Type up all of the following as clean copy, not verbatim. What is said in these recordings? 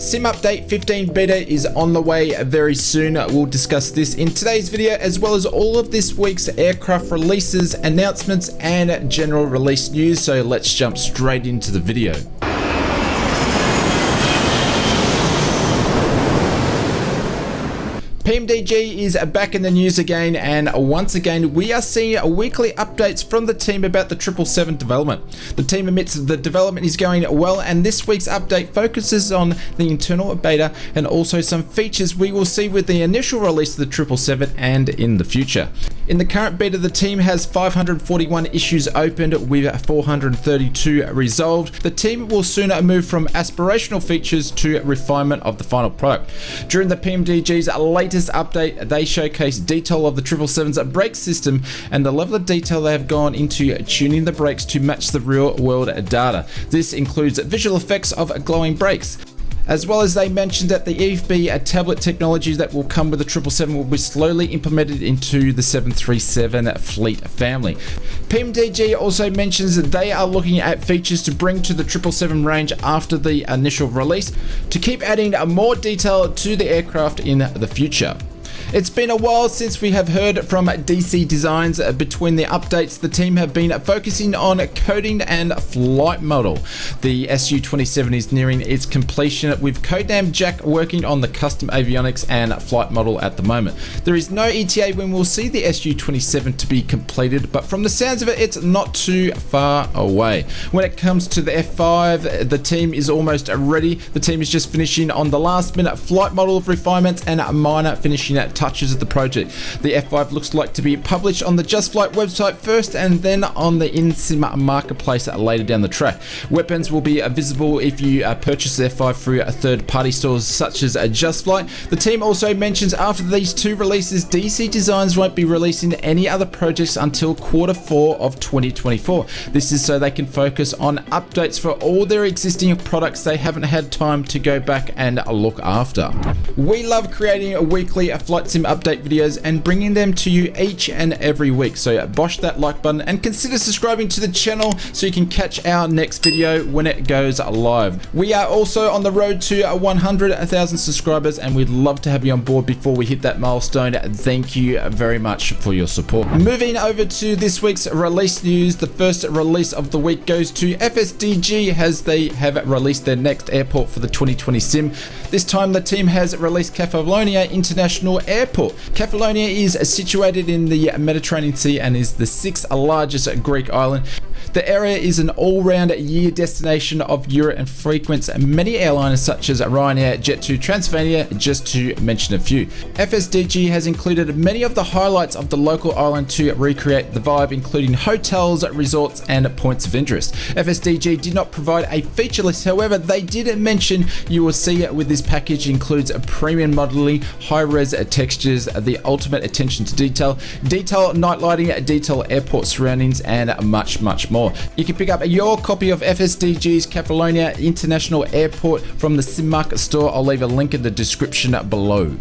Sim Update 15 beta is on the way very soon. We'll discuss this in today's video, as well as all of this week's aircraft releases, announcements, and general release news. So let's jump straight into the video. PMDG is back in the news again, and once again we are seeing weekly updates from the team about the 777 development. The team admits the development is going well, and this week's update focuses on the internal beta and also some features we will see with the initial release of the 777 and in the future. In the current beta, the team has 541 issues opened with 432 resolved. The team will soon move from aspirational features to refinement of the final product. During the PMDG's latest update, they showcase detail of the 777's brake system and the level of detail they have gone into tuning the brakes to match the real world data. This includes visual effects of glowing brakes. As well as they mentioned that the EFB tablet technology that will come with the 777 will be slowly implemented into the 737 fleet family. PMDG also mentions that they are looking at features to bring to the 777 range after the initial release to keep adding more detail to the aircraft in the future. It's been a while since we have heard from DC Designs. Between the updates, the team have been focusing on coding and flight model. The Su-27 is nearing its completion, with Codename Jack working on the custom avionics and flight model at the moment. There is no ETA when we'll see the Su-27 to be completed, but from the sounds of it, it's not too far away. When it comes to the F5, the team is almost ready. The team is just finishing on the last minute flight model refinements and minor finishing touches of the project. The F5 looks like to be published on the Just Flight website first, and then on the InSim marketplace later down the track. Weapons will be visible if you purchase the F5 through third-party stores such as Just Flight. The team also mentions after these two releases, DC Designs won't be releasing any other projects until Q4 of 2024. This is so they can focus on updates for all their existing products they haven't had time to go back and look after. We love creating weekly flight sim update videos and bringing them to you each and every week, so bosh that like button and consider subscribing to the channel so you can catch our next video when it goes live. We are also on the road to 100,000 subscribers, and we'd love to have you on board before we hit that milestone. Thank you very much for your support. Moving over to this week's release news, the first release of the week goes to FSDG, as they have released their next airport for the 2020 sim. This time the team has released Kefalonia International Airport. Kefalonia is situated in the Mediterranean Sea and is the 6th largest Greek island. The area is an all-round year destination of Europe and frequents many airlines such as Ryanair, Jet2, Transavia, just to mention a few. FSDG has included many of the highlights of the local island to recreate the vibe, including hotels, resorts, and points of interest. FSDG did not provide a feature list, however, they did mention you will see with this package includes a premium modeling, high-res textures, the ultimate attention to detail, detail night lighting, detail airport surroundings, and much more. You can pick up your copy of FSDG's Kefalonia International Airport from the Sim Market store. I'll leave a link in the description below.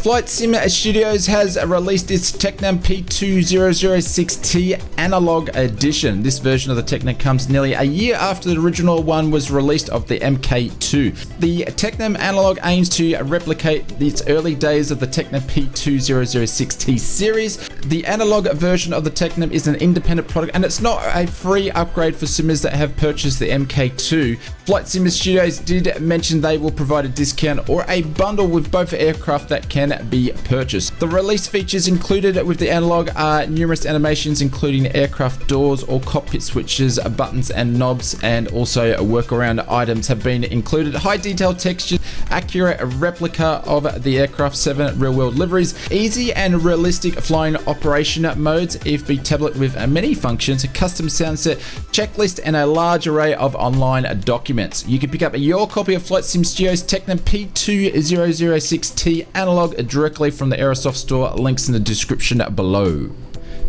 Flight Sim Studios has released its Tecnam P2006T Analog Edition. This version of the Tecnam comes nearly a year after the original one was released of the MK2. The Tecnam Analog aims to replicate its early days of the Tecnam P2006T series. The analog version of the Tecnam is an independent product, and it's not a free upgrade for simmers that have purchased the MK2. Flight Sim Studios did mention they will provide a discount or a bundle with both aircraft that can be purchased. The release features included with the analog are numerous animations, including aircraft doors or cockpit switches, buttons and knobs, and also workaround items have been included. High detail textures, accurate replica of the aircraft 7 real-world liveries, easy and realistic flying operation modes, EFB tablet with many functions, a custom sound set, checklist, and a large array of online documents. You can pick up your copy of Flight Sim Studios Tecnam P2006T Analog directly from the Aerosoft store. Links in the description below.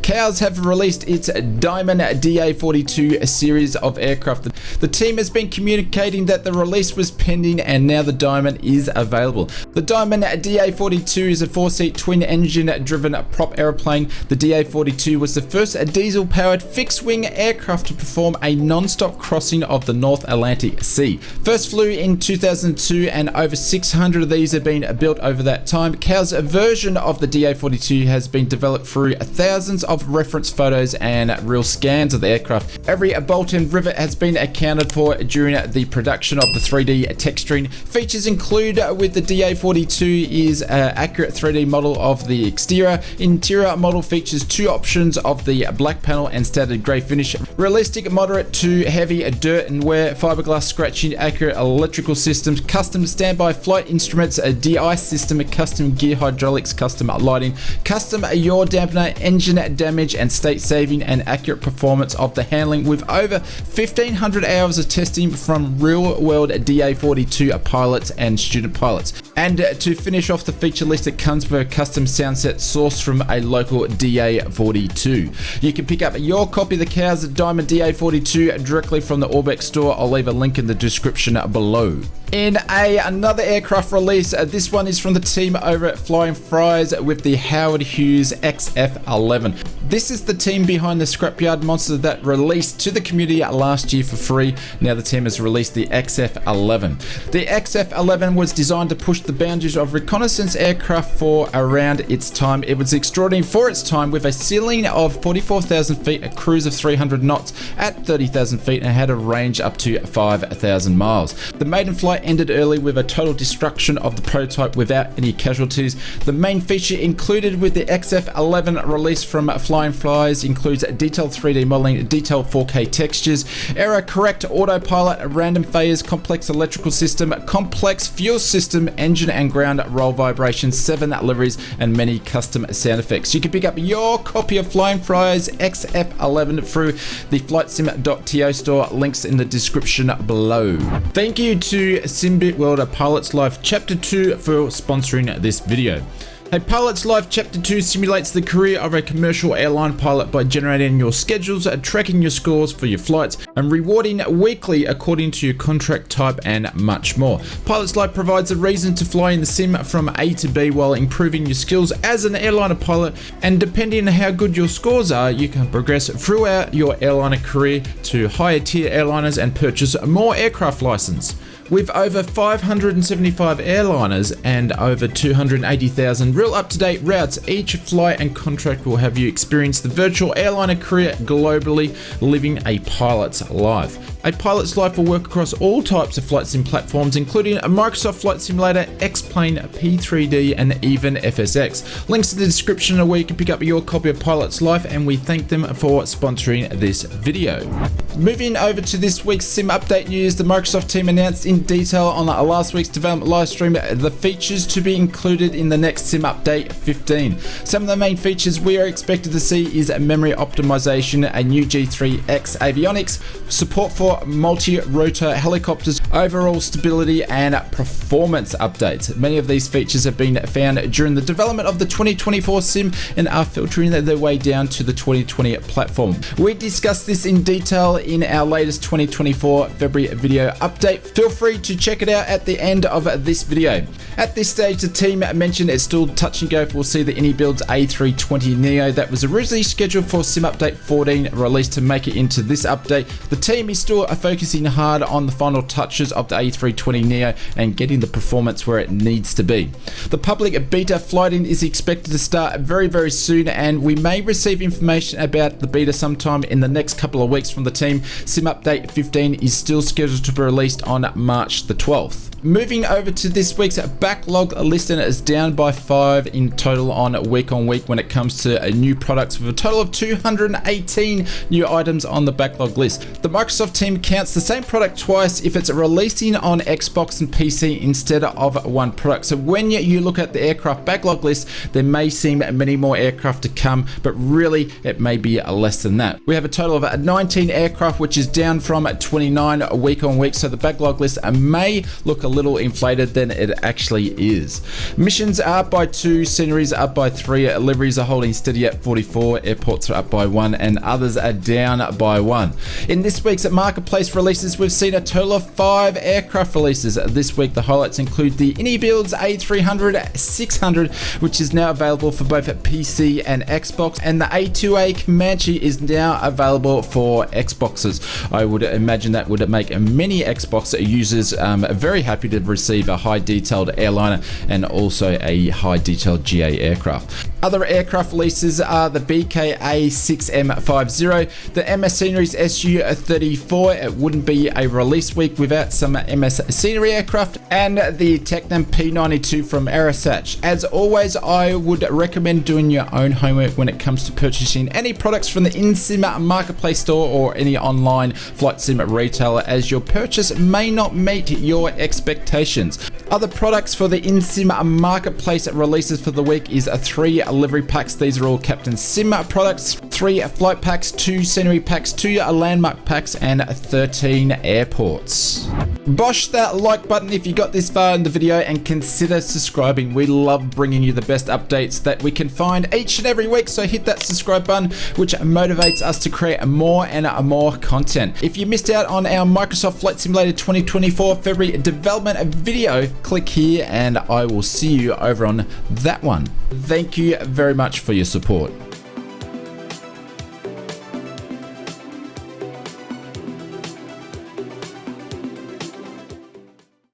Cows have released its Diamond DA42 series of aircraft. The team has been communicating that the release was pending and now the Diamond is available. The Diamond DA42 is a 4-seat twin-engine driven prop aeroplane. The DA42 was the first diesel-powered fixed-wing aircraft to perform a non-stop crossing of the North Atlantic Sea. First flew in 2002 and over 600 of these have been built over that time. Cow's version of the DA42 has been developed through thousands of reference photos and real scans of the aircraft. Every bolt and rivet has been accounted for during the production of the 3D texturing. Features include with the DA42 is an accurate 3D model of the exterior. Interior model features two options of the black panel and standard grey finish. Realistic, moderate to heavy dirt and wear, fiberglass scratching, accurate electrical systems, custom standby flight instruments, a de-ice system, custom gear hydraulics, custom lighting, custom yaw dampener, engine damage and state saving, and accurate performance of the handling with over 1,500 hours of testing from real-world DA42 pilots and student pilots. And to finish off the feature list, it comes with a custom sound set sourced from a local DA42. You can pick up your copy of the Cows Diamond DA42 directly from the Orbeck store. I'll leave a link in the description below. In another aircraft release, this one is from the team over at Flying Fries with the Howard Hughes XF11. This is the team behind the Scrapyard Monster that released to the community last year for free. Now the team has released the XF11. The XF11 was designed to push the boundaries of reconnaissance aircraft for around its time. It was extraordinary for its time with a ceiling of 44,000 feet, a cruise of 300 knots at 30,000 feet, and had a range up to 5,000 miles. The maiden flight ended early with a total destruction of the prototype without any casualties. The main feature included with the XF11 release from Flying Flies includes detailed 3D modeling, detailed 4K textures, error correct autopilot, random phase, complex electrical system, complex fuel system, engine and ground roll vibrations, 7 liveries, and many custom sound effects. You can pick up your copy of Flying Fries XF11 through the flightsim.to store, links in the description below. Thank you to Simbit World Pilots Life Chapter 2 for sponsoring this video. A Pilot's Life Chapter 2 simulates the career of a commercial airline pilot by generating your schedules, tracking your scores for your flights, and rewarding weekly according to your contract type and much more. Pilot's Life provides a reason to fly in the sim from A to B while improving your skills as an airliner pilot, and depending on how good your scores are, you can progress throughout your airliner career to higher tier airliners and purchase more aircraft license. With over 575 airliners and over 280,000 real up-to-date routes, each flight and contract will have you experience the virtual airliner career globally, living a pilot's life. A pilot's life will work across all types of flight sim platforms, including a Microsoft Flight Simulator, X-Plane, P3D, and even FSX. Links in the description where you can pick up your copy of Pilot's Life, and we thank them for sponsoring this video. Moving over to this week's sim update news, the Microsoft team announced in detail on last week's development live stream the features to be included in the next sim update 15. Some of the main features we are expected to see is memory optimization, a new G3X avionics, support for multi-rotor helicopters, overall stability, and performance updates. Many of these features have been found during the development of the 2024 sim and are filtering their way down to the 2020 platform. We discussed this in detail in our latest 2024 February video update. Feel free to check it out at the end of this video. At this stage, the team mentioned it's still touch and go if we'll see the AnyBuilds A320neo that was originally scheduled for sim update 14 release to make it into this update. The team is still focusing hard on the final touches of the A320neo and getting the performance where it needs to be. The public beta flighting is expected to start very soon, and we may receive information about the beta sometime in the next couple of weeks from the team. Sim update 15 is still scheduled to be released on March the 12th. Moving over to this week's backlog list, and it is down by 5 in total on week when it comes to new products, with a total of 218 new items on the backlog list. The Microsoft team counts the same product twice if it's releasing on Xbox and PC instead of one product. So when you look at the aircraft backlog list, there may seem many more aircraft to come, but really it may be less than that. We have a total of 19 aircraft aircraft, which is down from 29 week on week, so the backlog list may look a little inflated than it actually is. Missions are up by 2, sceneries are up by 3, liveries are holding steady at 44, airports are up by 1, and others are down by 1. In this week's marketplace releases, we've seen a total of 5 aircraft releases this week. The highlights include the Builds A300-600, which is now available for both PC and Xbox, and the A2A Comanche is now available for Xboxes. I would imagine that would make many Xbox users very happy to receive a high detailed airliner and also a high detailed GA aircraft. Other aircraft releases are the BKA-6M50, the MS Scenery's SU-34, it wouldn't be a release week without some MS Scenery aircraft, and the Tecnam P92 from Aerosatch. As always, I would recommend doing your own homework when it comes to purchasing any products from the InSim Marketplace store or any online flight sim retailer, as your purchase may not meet your expectations. Other products for the InSim Marketplace releases for the week is 3 livery packs. These are all Captain Sim products, 3 flight packs, 2 scenery packs, 2 landmark packs, and 13 airports. Bosh that like button if you got this far in the video, and consider subscribing. We love bringing you the best updates that we can find each and every week, so hit that subscribe button, which motivates us to create more and more content. If you missed out on our Microsoft Flight Simulator 2024 February development video, click here and I will see you over on that one. Thank you very much for your support.